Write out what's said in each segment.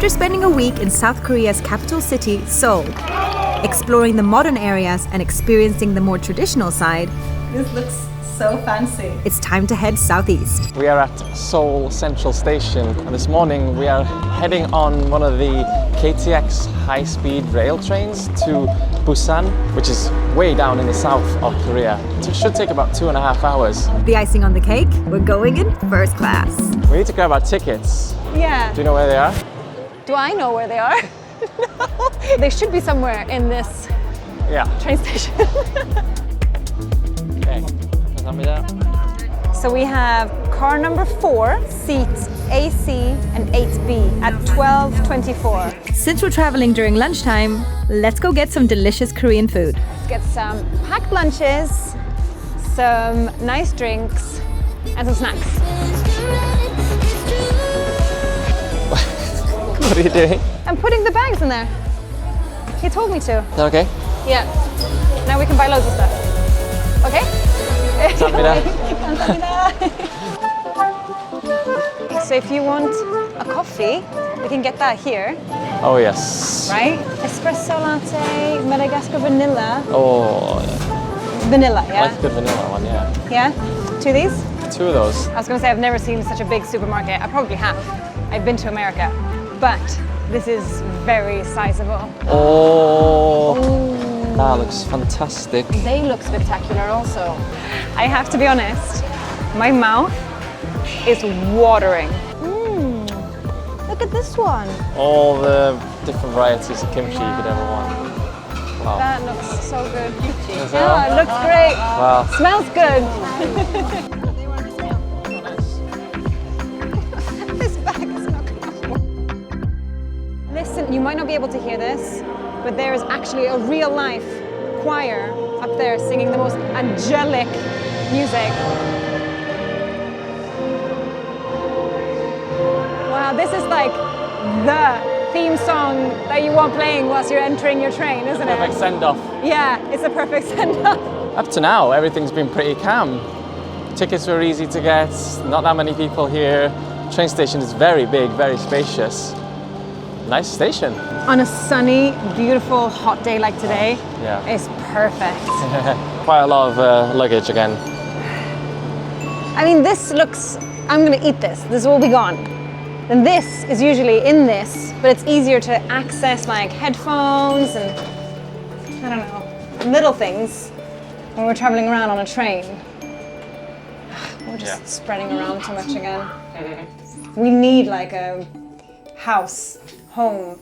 after spending a week in South Korea's capital city, Seoul, exploring the modern areas and experiencing the more traditional side, This looks so fancy. it's time to head southeast. We are at Seoul Central Station, and this morning we are heading on one of the KTX high-speed rail trains to Busan, which is way down in the south of Korea. It should take about 2.5 hours. The icing on the cake, we're going in first class. We need to grab our tickets. Yeah. Do you know where they are? Do I know where they are? No. They should be somewhere in this Yeah. train station. Okay. 감사합니다. So we have car number 4, seats AC and 8B at 12:24. Since we're traveling during lunchtime, let's go get some delicious Korean food. Let's get some packed lunches, some nice drinks, and some snacks. What are you doing? I'm putting the bags in there. He told me to. Is that okay? Yeah. Now we can buy loads of stuff. Okay? 감사합니다. So if you want a coffee, we can get that here, Oh yes. right? Espresso latte, Madagascar vanilla. Oh, Vanilla, I yeah? like the vanilla one, yeah. Yeah? 2 of these? 2 of those. I was going to say I've never seen such a big supermarket. I probably have. I've been to America. But this is very sizable. Oh, Ooh. that looks fantastic. They look spectacular also. I have to be honest, my mouth is watering. Look at this one. All the different varieties of kimchi you could ever want. Wow. That looks so good. Is Yeah, that- it looks great. Wow. Smells good. This bag is not gonna. Listen, you might not be able to hear this, but there is actually a real life choir up there singing the most angelic music. Wow, this is like the theme song that you want playing whilst you're entering your train, isn't it? Perfect send-off. Yeah, it's a perfect send-off. Up to now, everything's been pretty calm. Tickets were easy to get, not that many people here. Train station is very big, very spacious. Nice station. On a sunny, beautiful, hot day like today, Yeah. it's perfect. Quite a lot of luggage again. I mean, this looks, I'm gonna eat this. This will be gone. And this is usually in this, but it's easier to access like headphones and, I don't know, little things when we're traveling around on a train. We're just spreading around too much again. We need like a house, home,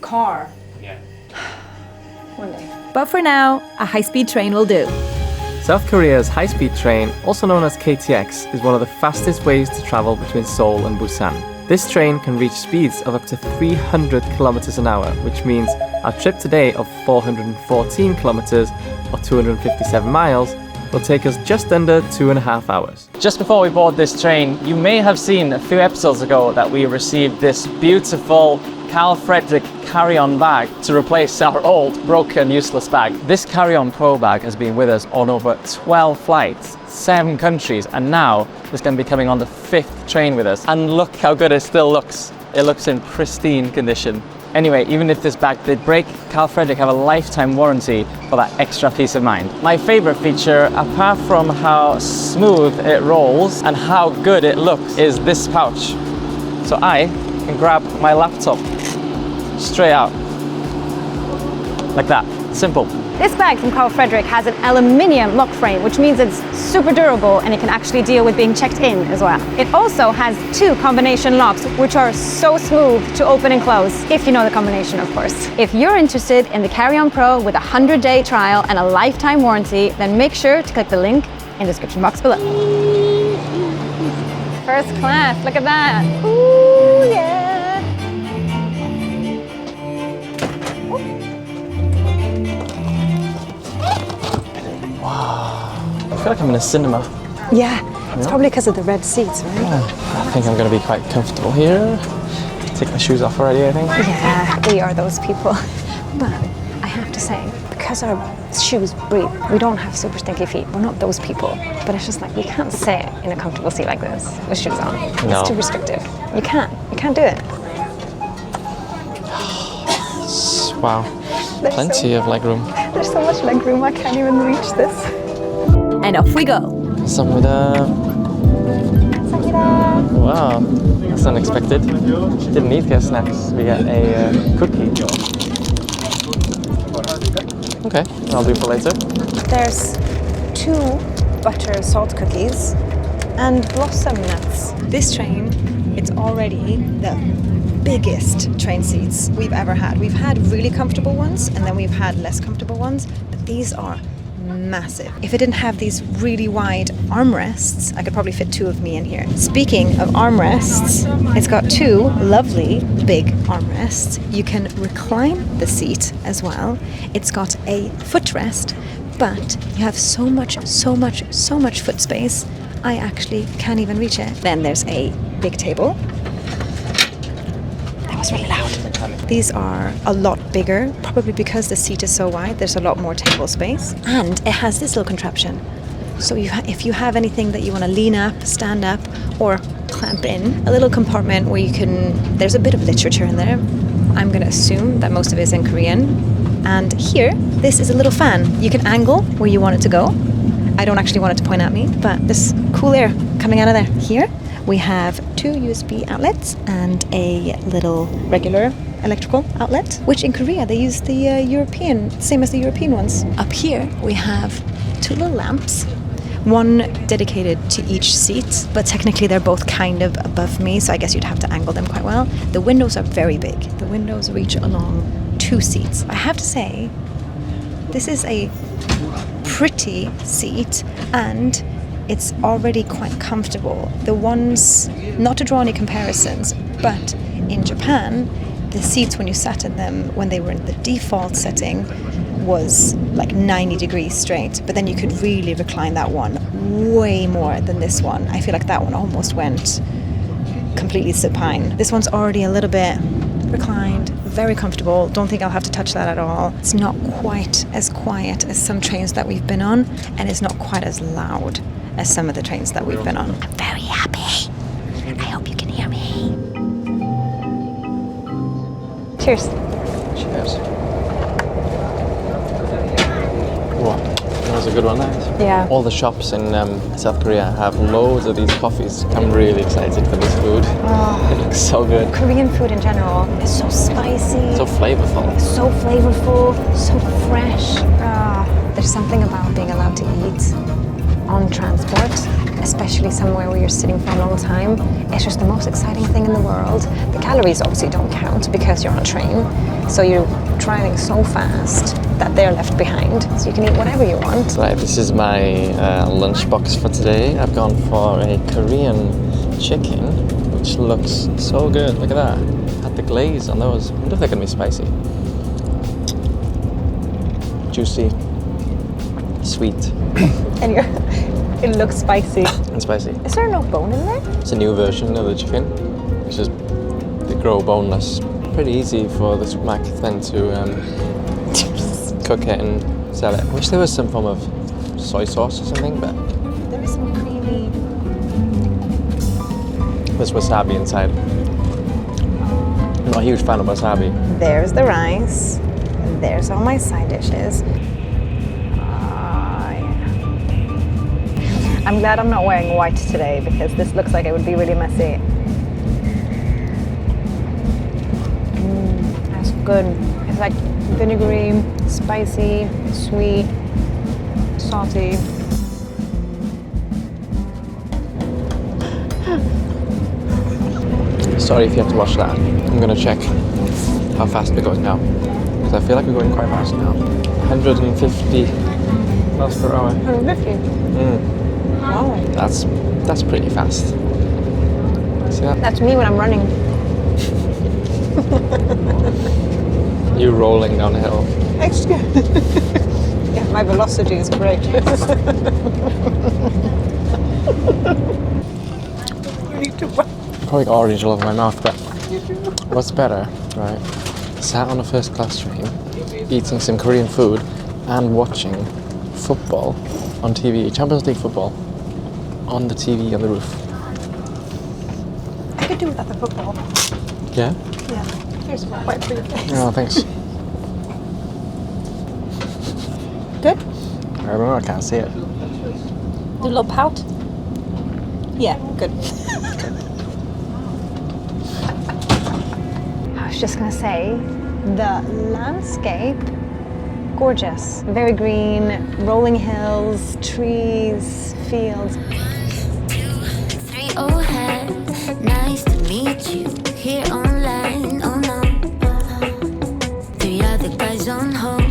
car. Yeah. One day. But for now, a high-speed train will do. South Korea's high-speed train, also known as KTX, is one of the fastest ways to travel between Seoul and Busan. This train can reach speeds of up to 300 kilometers an hour, which means our trip today of 414 kilometers or 257 miles will take us just under 2.5 hours. Just before we board this train, you may have seen a few episodes ago that we received this beautiful Carl Frederick carry-on bag to replace our old, broken, useless bag. This carry-on pro bag has been with us on over 12 flights, 7 countries, and now it's going to be coming on the 5th train with us. And look how good it still looks. It looks in pristine condition. Anyway, even if this bag did break, Carl Frederick have a lifetime warranty for that extra peace of mind. My favorite feature, apart from how smooth it rolls and how good it looks, is this pouch. So I can grab my laptop straight out, like that, simple. This bag from Carl Frederick has an aluminium lock frame, which means it's super durable and it can actually deal with being checked in as well. It also has 2 combination locks, which are so smooth to open and close, if you know the combination, of course. If you're interested in the Carry-On Pro with a 100-day trial and a lifetime warranty, then make sure to click the link in the description box below. First class, look at that. Ooh, yeah. I feel like I'm in a cinema. Yeah, it's probably because of the red seats, right? I think I'm going to be quite comfortable here. Take my shoes off already, I think. Yeah, we are those people. But I have to say, because our shoes breathe, we don't have super stinky feet. We're not those people. But it's just like, we can't sit in a comfortable seat like this with shoes on. No. It's too restrictive. You can't do it. Wow. Plenty of leg room. There's so much leg room, I can't even reach this. And off we go. Samida. Wow, that's unexpected. Didn't need to get snacks. We get a cookie. Okay, I'll do for later. There's 2 butter salt cookies and blossom nuts. This train, it's already the biggest train seats we've ever had. We've had really comfortable ones and then we've had less comfortable ones, but these are massive. If it didn't have these really wide armrests, I could probably fit 2 of me in here. Speaking of armrests, it's got 2 lovely big armrests. You can recline the seat as well. It's got a footrest, but you have so much foot space. I actually can't even reach it. Then there's a big table. That was really loud. These are a lot bigger, probably because the seat is so wide, there's a lot more table space. And it has this little contraption. So if you have anything that you want to lean up, stand up, or clamp in, a little compartment where you can, there's a bit of literature in there. I'm going to assume that most of it is in Korean. And here, this is a little fan. You can angle where you want it to go. I don't actually want it to point at me, but there's cool air coming out of there. Here, we have 2 USB outlets and a little regular electrical outlet, which in Korea they use the European, same as the European ones. Up here we have 2 little lamps, one dedicated to each seat, but technically they're both kind of above me, so I guess you'd have to angle them quite well. The windows are very big. The windows reach along 2 seats. I have to say, this is a pretty seat and it's already quite comfortable. The ones, not to draw any comparisons, but in Japan, the seats when you sat in them, when they were in the default setting, was like 90 degrees straight, but then you could really recline that one way more than this one. I feel like that one almost went completely supine. This one's already a little bit reclined, very comfortable. Don't think I'll have to touch that at all. It's not quite as quiet as some trains that we've been on, and it's not quite as loud as some of the trains that we've been on. I'm very happy. I hope you can hear me. Cheers. Cheers. Wow, that was a good one. Yeah. All the shops in South Korea have loads of these coffees. I'm really excited for this food. Oh. It looks so good. Korean food in general is so spicy, So flavorful. so flavorful, so fresh. There's something about being allowed to eat on transport, especially somewhere where you're sitting for a long time. It's just the most exciting thing in the world. The calories obviously don't count because you're on a train, so you're driving so fast that they're left behind, so you can eat whatever you want. Right, this is my lunchbox for today. I've gone for a Korean chicken, which looks so good. Look at that. Had the glaze on those. I wonder if they're gonna be spicy. Juicy, sweet, And it looks spicy. and spicy. Is there no bone in there? It's a new version of the chicken, which is they grow boneless. Pretty easy for the supermarket then to cook it and sell it. I wish there was some form of soy sauce or something, but There is some creamy. there's wasabi inside. I'm not a huge fan of wasabi. There's the rice. There's all my side dishes. I'm glad I'm not wearing white today because this looks like it would be really messy. That's good. It's like vinegary, spicy, sweet, salty. Sorry if you have to watch that. I'm gonna check how fast we're going now, because I feel like we're going quite fast now. 150 miles per hour. 150. Wow. That's pretty fast. See that? That's me when I'm running. You rolling down the hill. Extra. Yeah, my velocity is great. You need to run. Probably got orange all over my mouth, but what's better, right? Sat on a first class train, eating some Korean food and watching football on TV, Champions League football, on the TV on the roof. I could do without the football. Yeah? Yeah. Here's quite pretty face. Oh, thanks. Good? I don't know, I can't see it. Do a little pout? Yeah, good. I was just gonna say, the landscape, gorgeous. Very green, rolling hills, trees, fields. 3 oh hi, nice to meet you here online. Oh no, 3 other guys on hold.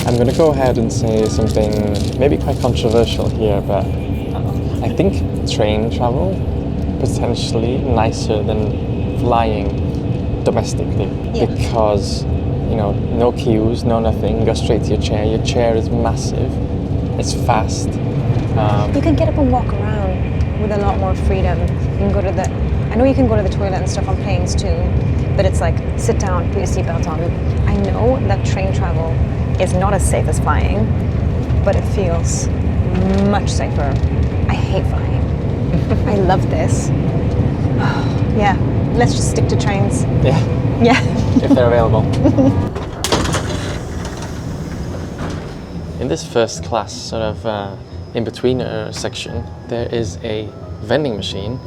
I'm gonna go ahead and say something maybe quite controversial here, but I think train travel potentially nicer than flying domestically because no queues, no nothing. You go straight to your chair. Your chair is massive. It's fast. You can get up and walk around with a lot more freedom. You can go to I know you can go to the toilet and stuff on planes too, but it's like sit down, put your seatbelt on. I know that train travel is not as safe as flying, but it feels much safer. I hate flying. I love this. Yeah, let's just stick to trains. Yeah. Yeah. If they're available. In this first class sort of in-betweener section, there is a vending machine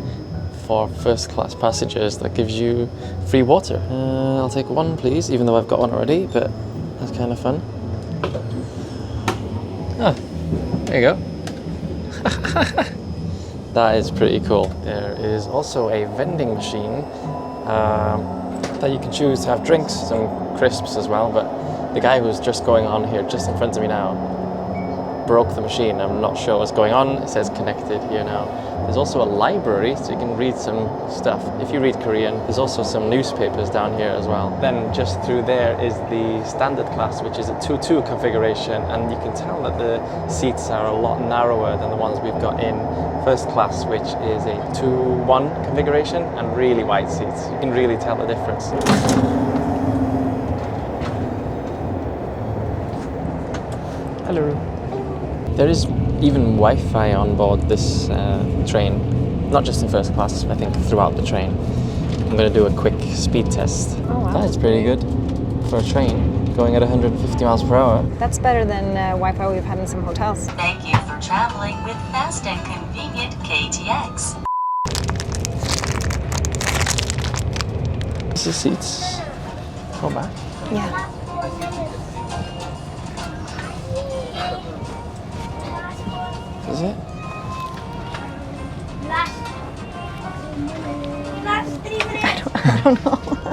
for first class passengers that gives you free water. I'll take one please, even though I've got one already, but that's kind of fun. Ah, there you go. That is pretty cool. There is also a vending machine that you can choose to have drinks, some crisps as well, but the guy who's just going on here just in front of me now broke the machine. I'm not sure what's going on. It says connected here now. There's also a library, so you can read some stuff. If you read Korean, there's also some newspapers down here as well. Then just through there is the standard class, which is a 2-2 configuration, and you can tell that the seats are a lot narrower than the ones we've got in first class, which is a 2-1 configuration and really wide seats. You can really tell the difference. Hello. There is even Wi-Fi on board this train, not just in first class, I think throughout the train. I'm going to do a quick speed test. Oh, wow. That's pretty good for a train going at 150 miles per hour. That's better than Wi-Fi we've had in some hotels. Thank you for traveling with fast and convenient KTX. Is the seats? Go back. Yeah. Is it? I don't know.